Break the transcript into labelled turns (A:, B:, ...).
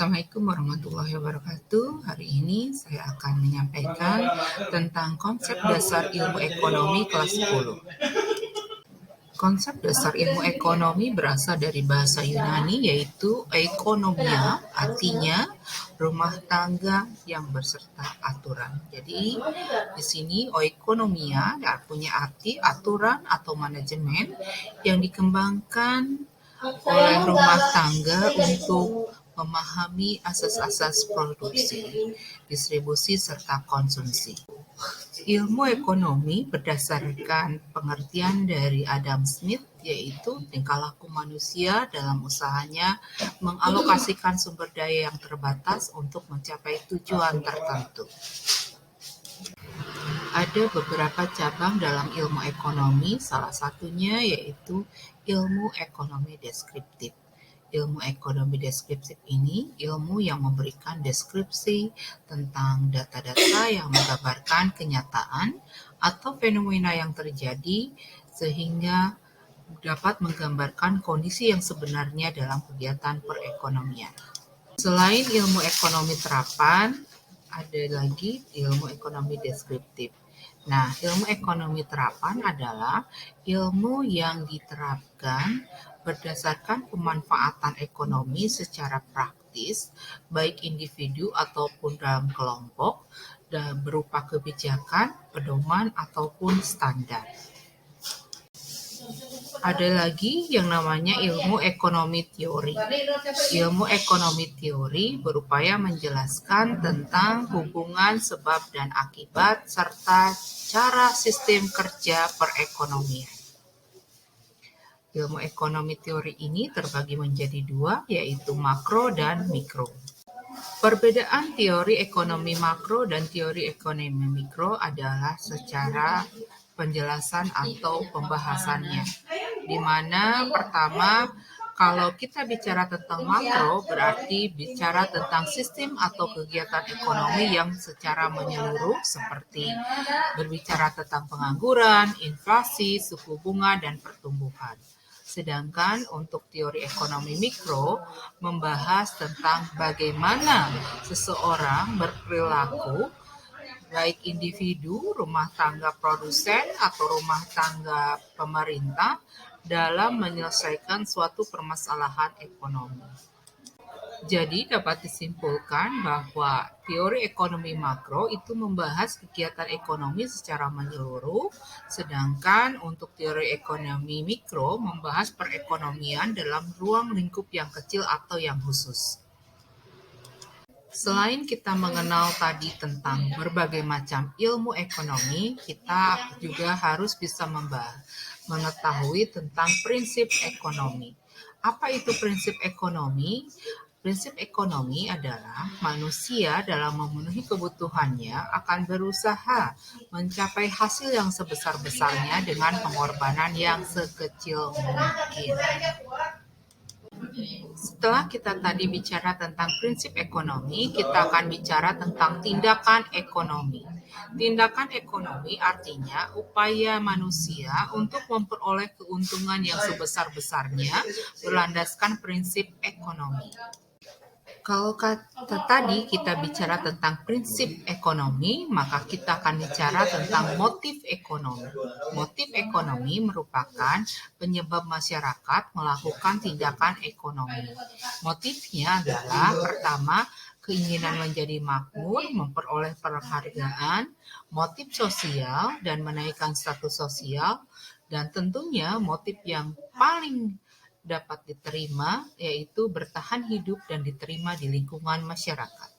A: Assalamualaikum warahmatullahi wabarakatuh. Hari ini saya akan menyampaikan tentang konsep dasar ilmu ekonomi kelas 10. Konsep dasar ilmu ekonomi berasal dari bahasa Yunani yaitu ekonomia, artinya rumah tangga yang berserta aturan. Jadi di sini oikonomia punya arti aturan atau manajemen yang dikembangkan oleh rumah tangga untuk memahami asas-asas produksi, distribusi, serta konsumsi. Ilmu ekonomi berdasarkan pengertian dari Adam Smith, yaitu tingkah laku manusia dalam usahanya mengalokasikan sumber daya yang terbatas untuk mencapai tujuan tertentu. Ada beberapa cabang dalam ilmu ekonomi, salah satunya yaitu ilmu ekonomi deskriptif. Ilmu ekonomi deskriptif ini ilmu yang memberikan deskripsi tentang data-data yang menggambarkan kenyataan atau fenomena yang terjadi sehingga dapat menggambarkan kondisi yang sebenarnya dalam kegiatan perekonomian. Selain ilmu ekonomi terapan, ada lagi ilmu ekonomi deskriptif. Nah, ilmu ekonomi terapan adalah ilmu yang diterapkan berdasarkan pemanfaatan ekonomi secara praktis, baik individu ataupun dalam kelompok, dan berupa kebijakan, pedoman, ataupun standar. Ada lagi yang namanya ilmu ekonomi teori. Ilmu ekonomi teori berupaya menjelaskan tentang hubungan sebab dan akibat serta cara sistem kerja perekonomian. Ilmu ekonomi teori ini terbagi menjadi dua, yaitu makro dan mikro. Perbedaan teori ekonomi makro dan teori ekonomi mikro adalah secara penjelasan atau pembahasannya. Di mana pertama, kalau kita bicara tentang makro berarti bicara tentang sistem atau kegiatan ekonomi yang secara menyeluruh seperti berbicara tentang pengangguran, inflasi, suku bunga, dan pertumbuhan. Sedangkan untuk teori ekonomi mikro membahas tentang bagaimana seseorang berperilaku, baik individu, rumah tangga produsen, atau rumah tangga pemerintah dalam menyelesaikan suatu permasalahan ekonomi. Jadi dapat disimpulkan bahwa teori ekonomi makro itu membahas kegiatan ekonomi secara menyeluruh, sedangkan untuk teori ekonomi mikro membahas perekonomian dalam ruang lingkup yang kecil atau yang khusus. Selain kita mengenal tadi tentang berbagai macam ilmu ekonomi, kita juga harus bisa mengetahui tentang prinsip ekonomi. Apa itu prinsip ekonomi? Prinsip ekonomi adalah manusia dalam memenuhi kebutuhannya akan berusaha mencapai hasil yang sebesar-besarnya dengan pengorbanan yang sekecil mungkin. Setelah kita tadi bicara tentang prinsip ekonomi, kita akan bicara tentang tindakan ekonomi. Tindakan ekonomi artinya upaya manusia untuk memperoleh keuntungan yang sebesar-besarnya berlandaskan prinsip ekonomi. Kalau tadi kita bicara tentang prinsip ekonomi, maka kita akan bicara tentang motif ekonomi. Motif ekonomi merupakan penyebab masyarakat melakukan tindakan ekonomi. Motifnya adalah pertama, keinginan menjadi makmur, memperoleh penghargaan, motif sosial, dan menaikkan status sosial, dan tentunya motif yang paling dapat diterima, yaitu bertahan hidup dan diterima di lingkungan masyarakat.